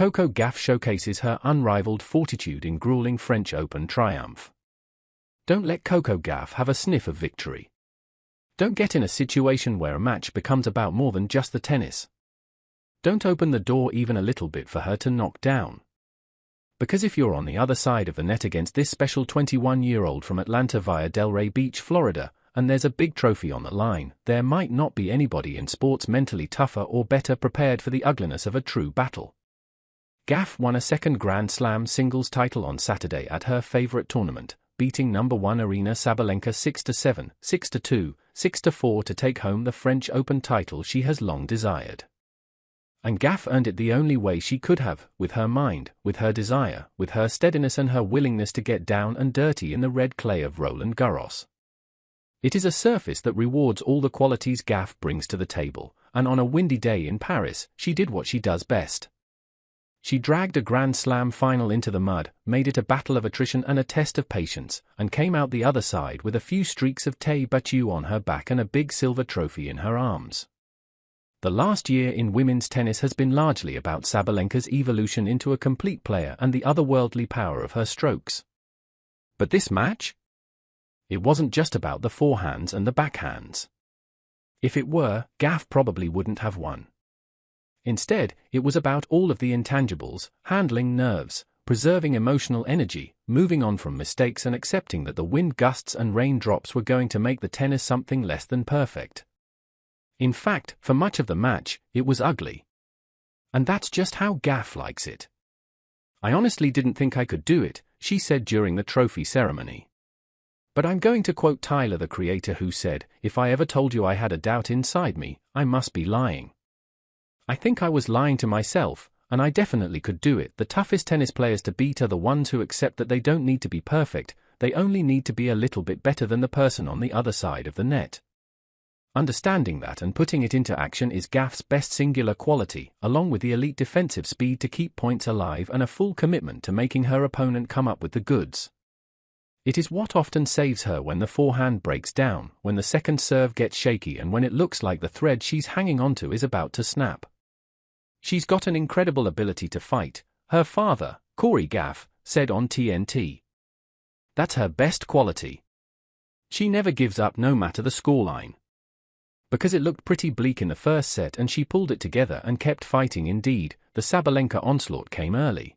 Coco Gauff showcases her unrivaled fortitude in grueling French Open triumph. Don't let Coco Gauff have a sniff of victory. Don't get in a situation where a match becomes about more than just the tennis. Don't open the door even a little bit for her to knock down. Because if you're on the other side of the net against this special 21-year-old from Atlanta via Delray Beach, Florida, and there's a big trophy on the line, there might not be anybody in sports mentally tougher or better prepared for the ugliness of a true battle. Gauff won a second Grand Slam singles title on Saturday at her favorite tournament, beating number 1 Aryna Sabalenka 6-7, 6-2, 6-4 to take home the French Open title she has long desired. And Gauff earned it the only way she could have, with her mind, with her desire, with her steadiness and her willingness to get down and dirty in the red clay of Roland Garros. It is a surface that rewards all the qualities Gauff brings to the table, and on a windy day in Paris, she did what she does best. She dragged a Grand Slam final into the mud, made it a battle of attrition and a test of patience, and came out the other side with a few streaks of Tay Batu on her back and a big silver trophy in her arms. The last year in women's tennis has been largely about Sabalenka's evolution into a complete player and the otherworldly power of her strokes. But this match? It wasn't just about the forehands and the backhands. If it were, Gauff probably wouldn't have won. Instead, it was about all of the intangibles, handling nerves, preserving emotional energy, moving on from mistakes and accepting that the wind gusts and raindrops were going to make the tennis something less than perfect. In fact, for much of the match, it was ugly. And that's just how Gauff likes it. "I honestly didn't think I could do it," she said during the trophy ceremony. But I'm going to quote Tyler, the creator, who said, "If I ever told you I had a doubt inside me, I must be lying. I think I was lying to myself, and I definitely could do it." The toughest tennis players to beat are the ones who accept that they don't need to be perfect, they only need to be a little bit better than the person on the other side of the net. Understanding that and putting it into action is Gauff's best singular quality, along with the elite defensive speed to keep points alive and a full commitment to making her opponent come up with the goods. It is what often saves her when the forehand breaks down, when the second serve gets shaky and when it looks like the thread she's hanging onto is about to snap. She's got an incredible ability to fight, her father, Corey Gauff, said on TNT. That's her best quality. She never gives up no matter the scoreline. Because it looked pretty bleak in the first set and she pulled it together and kept fighting. Indeed, the Sabalenka onslaught came early.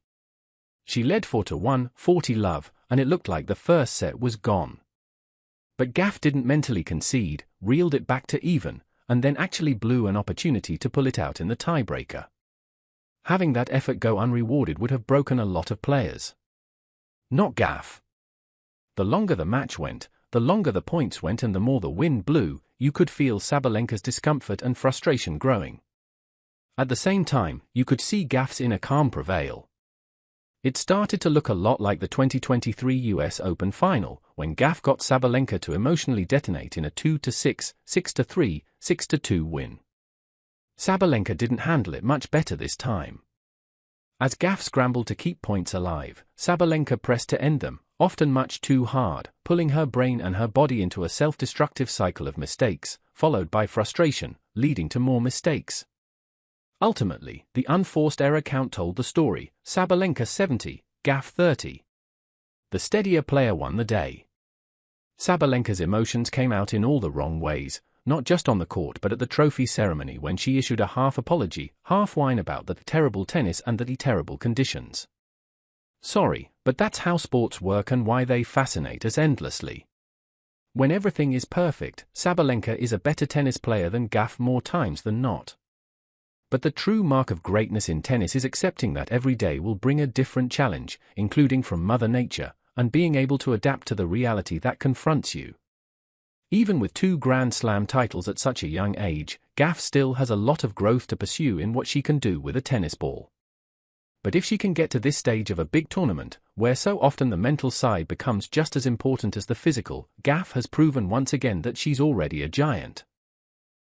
She led 4-1, 40-love, and it looked like the first set was gone. But Gauff didn't mentally concede, reeled it back to even, and then actually blew an opportunity to pull it out in the tiebreaker. Having that effort go unrewarded would have broken a lot of players. Not Gauff. The longer the match went, the longer the points went and the more the wind blew, you could feel Sabalenka's discomfort and frustration growing. At the same time, you could see Gauff's inner calm prevail. It started to look a lot like the 2023 US Open final, when Gauff got Sabalenka to emotionally detonate in a 2-6, 6-3, 6-2 win. Sabalenka didn't handle it much better this time. As Gauff scrambled to keep points alive, Sabalenka pressed to end them, often much too hard, pulling her brain and her body into a self-destructive cycle of mistakes, followed by frustration, leading to more mistakes. Ultimately, the unforced error count told the story, Sabalenka 70, Gauff 30. The steadier player won the day. Sabalenka's emotions came out in all the wrong ways, not just on the court but at the trophy ceremony when she issued a half-apology, half-whine about the terrible tennis and the terrible conditions. Sorry, but that's how sports work and why they fascinate us endlessly. When everything is perfect, Sabalenka is a better tennis player than Gauff more times than not. But the true mark of greatness in tennis is accepting that every day will bring a different challenge, including from Mother Nature, and being able to adapt to the reality that confronts you. Even with 2 Grand Slam titles at such a young age, Gauff still has a lot of growth to pursue in what she can do with a tennis ball. But if she can get to this stage of a big tournament, where so often the mental side becomes just as important as the physical, Gauff has proven once again that she's already a giant.